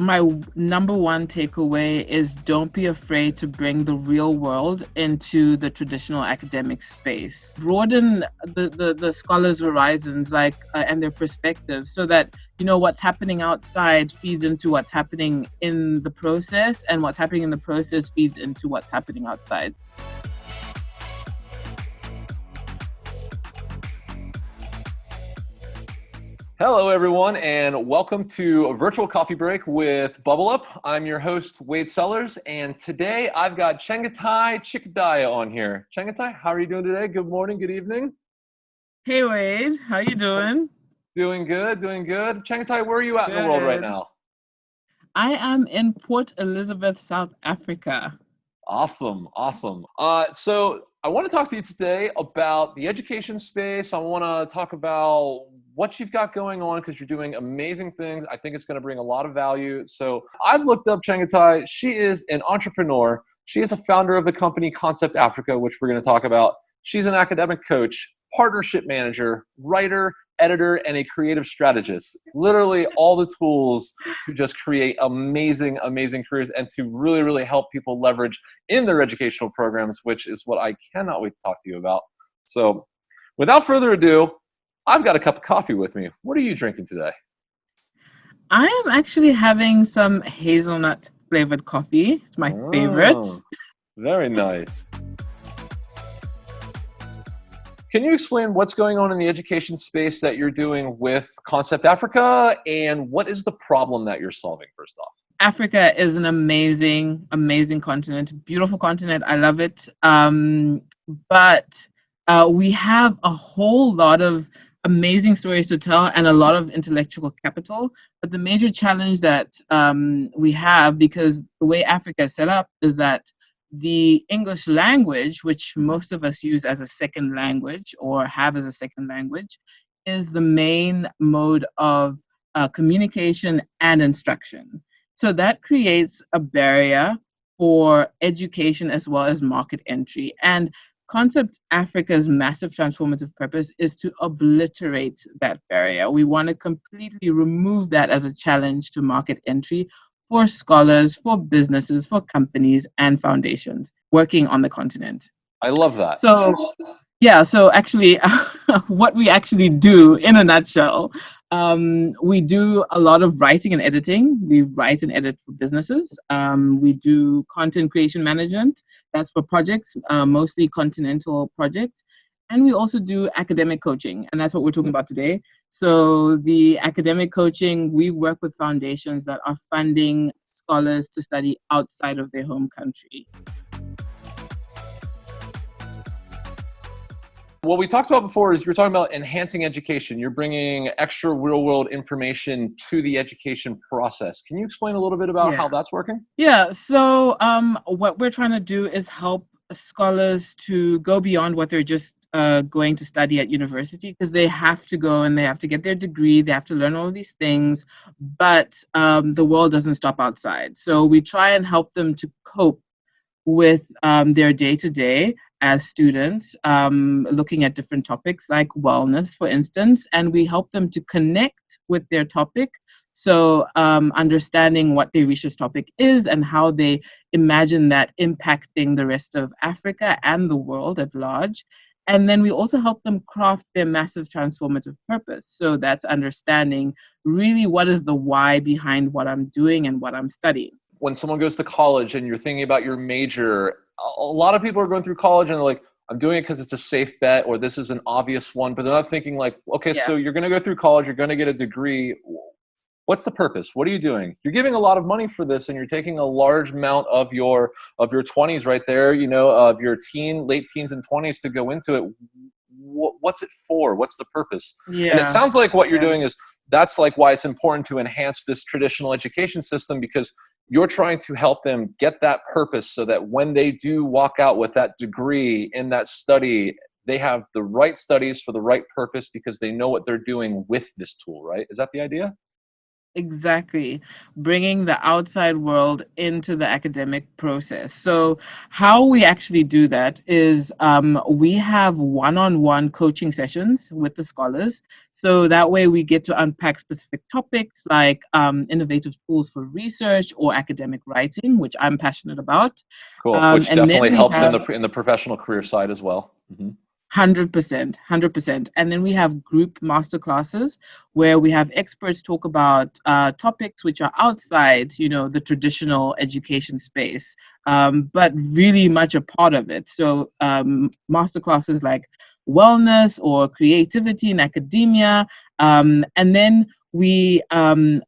My number one takeaway is don't be afraid to bring the real world into the traditional academic space. Broaden the scholars' horizons, and their perspectives, so that what's happening outside feeds into what's happening in the process, and what's happening in the process feeds into what's happening outside. Hello, everyone, and welcome to a virtual coffee break with Bublup. I'm your host, Wade Sellers, and today I've got Chengetai Chikadaya on here. Chengetai, how are you doing today? Good morning, good evening. Hey Wade, how you doing? Doing good, doing good. Chengetai, where are you at in the world right Good. now? I am in Port Elizabeth, South Africa. Awesome, awesome. So I want to talk to you today about the education space. I want to talk about what you've got going on because you're doing amazing things. I think it's going to bring a lot of value. So I've looked up Chengetai. She is an entrepreneur. She is a founder of the company Concept Afrika, which we're going to talk about. She's an academic coach, partnership manager, writer, editor, and a creative strategist. Literally all the tools to just create amazing, amazing careers and to really, really help people leverage in their educational programs, which is what I cannot wait to talk to you about. So without further ado, I've got a cup of coffee with me. What are you drinking today? I am actually having some hazelnut flavored coffee. It's my favorite. Oh, very nice. Can you explain what's going on in the education space that you're doing with Concept Afrika, and what is the problem that you're solving, first off? Africa is an amazing, amazing continent, beautiful continent. I love it. But we have a whole lot of amazing stories to tell and a lot of intellectual capital. But the major challenge that we have, because the way Africa is set up, is that the English language, which most of us use as a second language or have as a second language, is the main mode of communication and instruction. So that creates a barrier for education as well as market entry. And Concept Afrika's massive transformative purpose is to obliterate that barrier. We want to completely remove that as a challenge to market entry for scholars, for businesses, for companies, and foundations working on the continent. I love that. So actually, what we actually do in a nutshell, we do a lot of writing and editing. We write and edit for businesses. We do content creation management. That's for projects, mostly continental projects. And we also do academic coaching, and that's what we're talking about today. So the academic coaching, we work with foundations that are funding scholars to study outside of their home country. What we talked about before is you're talking about enhancing education. You're bringing extra real-world information to the education process. Can you explain a little bit about how that's working? Yeah, so what we're trying to do is help scholars to go beyond what they're just going to study at university, because they have to go and they have to get their degree, they have to learn all of these things, but the world doesn't stop outside. So we try and help them to cope with their day-to-day as students, looking at different topics like wellness, for instance, and we help them to connect with their topic. So understanding what their research topic is and how they imagine that impacting the rest of Africa and the world at large. And then we also help them craft their massive transformative purpose. So that's understanding really what is the why behind what I'm doing and what I'm studying. When someone goes to college and you're thinking about your major, a lot of people are going through college and they're like, I'm doing it because it's a safe bet or this is an obvious one, but they're not thinking like, okay, so you're going to go through college, you're going to get a degree. What's the purpose? What are you doing? You're giving a lot of money for this and you're taking a large amount of your 20s right there, of your late teens and 20s to go into it. What's it for? What's the purpose? Yeah. And it sounds like what you're doing is that's like why it's important to enhance this traditional education system, because you're trying to help them get that purpose so that when they do walk out with that degree in that study, they have the right studies for the right purpose because they know what they're doing with this tool, right? Is that the idea? Exactly. Bringing the outside world into the academic process. So, how we actually do that is we have one on one coaching sessions with the scholars. So that way we get to unpack specific topics like innovative tools for research or academic writing, which I'm passionate about. Cool. Which And then definitely we helps in have the professional career side as well. 100%, 100%. And then we have group masterclasses where we have experts talk about topics which are outside, the traditional education space, but really much a part of it. So masterclasses like wellness or creativity in academia, and then we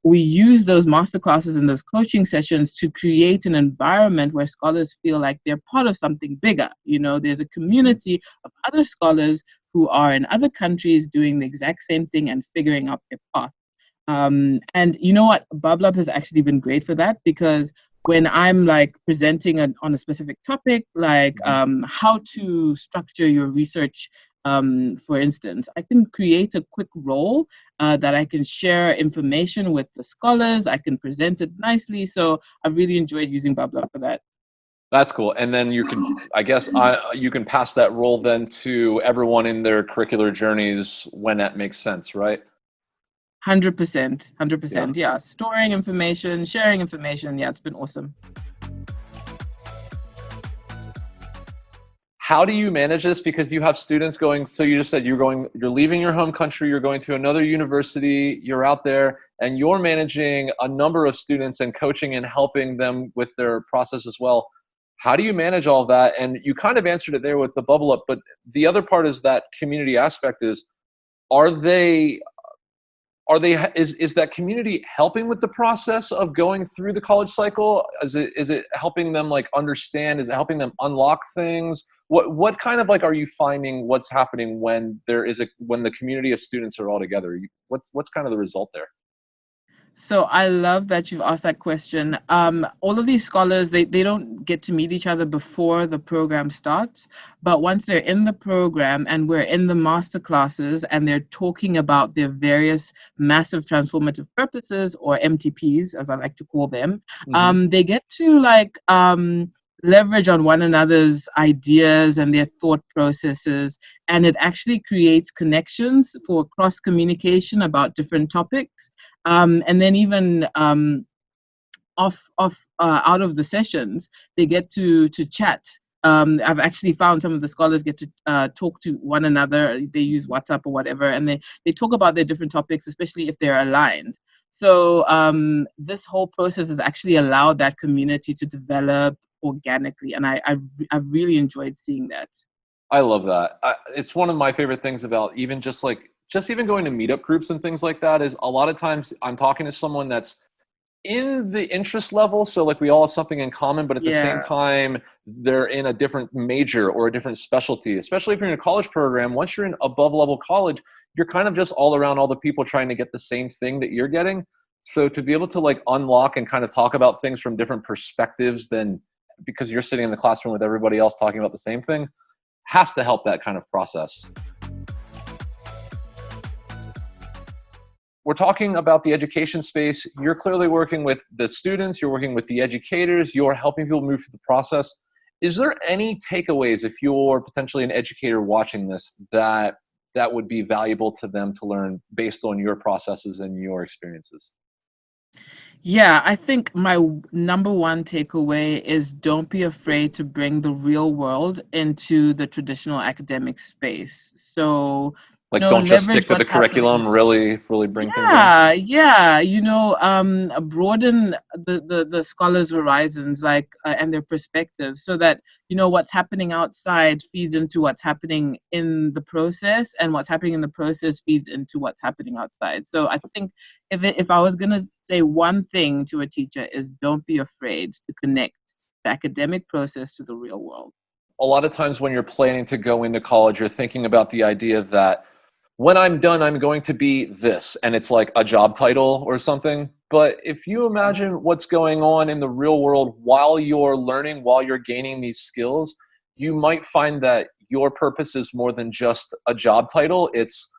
use those masterclasses and those coaching sessions to create an environment where scholars feel like they're part of something bigger. There's a Mhm. community of other scholars who are in other countries doing the exact same thing and figuring out their path. And you know what? Bublup has actually been great for that because when I'm like presenting on a specific topic, like Mhm. how to structure your research, for instance, I can create a quick role that I can share information with the scholars. I can present it nicely. So I've really enjoyed using Bublup for that. That's cool. And then you can, I guess, you can pass that role then to everyone in their curricular journeys when that makes sense, right? 100%, Yeah. 100%. Yeah, storing information, sharing information. Yeah, it's been awesome. How do you manage this? Because you have students going, so you just said you're leaving your home country, you're going to another university, you're out there, and you're managing a number of students and coaching and helping them with their process as well. How do you manage all of that? And you kind of answered it there with the bubble up, but the other part is that community aspect is, are they is that community helping with the process of going through the college cycle? Is it helping them like understand? Is it helping them unlock things? What kind of like are you finding what's happening when when the community of students are all together? What's kind of the result there? So I love that you've asked that question. All of these scholars, they don't get to meet each other before the program starts, but once they're in the program and we're in the master classes and they're talking about their various massive transformative purposes or MTPs, as I like to call them, Hmm. they get to like leverage on one another's ideas and their thought processes, and it actually creates connections for cross communication about different topics, and then even off out of the sessions, they get to chat. I've actually found some of the scholars get to talk to one another. They use WhatsApp or whatever, and they talk about their different topics, especially if they're aligned. So this whole process has actually allowed that community to develop organically, and I've really enjoyed seeing that. I love that. It's one of my favorite things about even just even going to meetup groups and things like that is a lot of times I'm talking to someone that's in the interest level, so like we all have something in common, but at the same Yeah. time they're in a different major or a different specialty. Especially if you're in a college program, once you're in above level college, you're kind of just all around all the people trying to get the same thing that you're getting. So to be able to like unlock and kind of talk about things from different perspectives than because you're sitting in the classroom with everybody else talking about the same thing has to help that kind of process. We're talking about the education space. You're clearly working with the students, you're working with the educators, you're helping people move through the process. Is there any takeaways if you're potentially an educator watching this that would be valuable to them to learn based on your processes and your experiences? Yeah, I think my number one takeaway is don't be afraid to bring the real world into the traditional academic space. So, Like don't just leverage stick to the what's happening. curriculum, really bring things in? Yeah, yeah, broaden the scholars' horizons, like, and their perspectives, so that what's happening outside feeds into what's happening in the process, and what's happening in the process feeds into what's happening outside. So I think if I was gonna say one thing to a teacher is don't be afraid to connect the academic process to the real world. A lot of times when you're planning to go into college, you're thinking about the idea that when I'm done, I'm going to be this, and it's like a job title or something. But if you imagine what's going on in the real world while you're learning, while you're gaining these skills, you might find that your purpose is more than just a job title. It's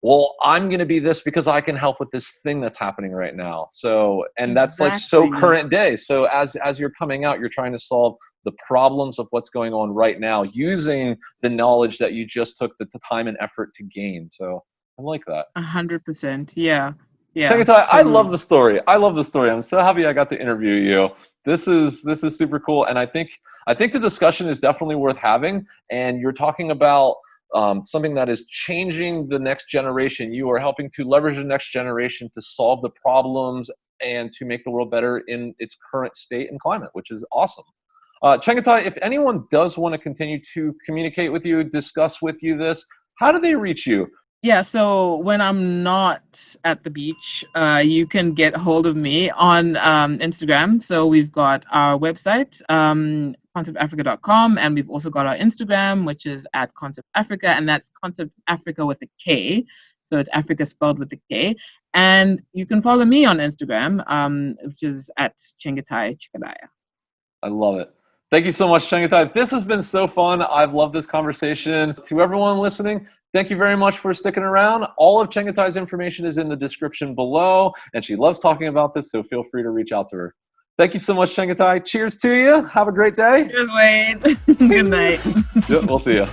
well, I'm going to be this because I can help with this thing that's happening right now. So, and that's like so Exactly. current day. So as you're coming out, you're trying to solve the problems of what's going on right now using the knowledge that you just took the time and effort to gain. So I like that. 100%. Yeah. Yeah. Chengetai, I love Totally. the story. I love the story. I'm so happy I got to interview you. This is super cool, and I think the discussion is definitely worth having. And you're talking about something that is changing the next generation. You are helping to leverage the next generation to solve the problems and to make the world better in its current state and climate, which is awesome. Chengetai, if anyone does want to continue to communicate with you, discuss with you this, how do they reach you? Yeah, so when I'm not at the beach, you can get hold of me on Instagram. So we've got our website, conceptafrica.com, and we've also got our Instagram, which is at Concept Africa, and that's Concept Africa with a K. So it's Africa spelled with a K. And you can follow me on Instagram, which is at Chengetai Chikadaya. I love it. Thank you so much, Chengetai. This has been so fun. I've loved this conversation. To everyone listening, thank you very much for sticking around. All of Chengetai's information is in the description below, and she loves talking about this, so feel free to reach out to her. Thank you so much, Chengetai. Cheers to you. Have a great day. Cheers, Wade. Good night. Yep, we'll see you.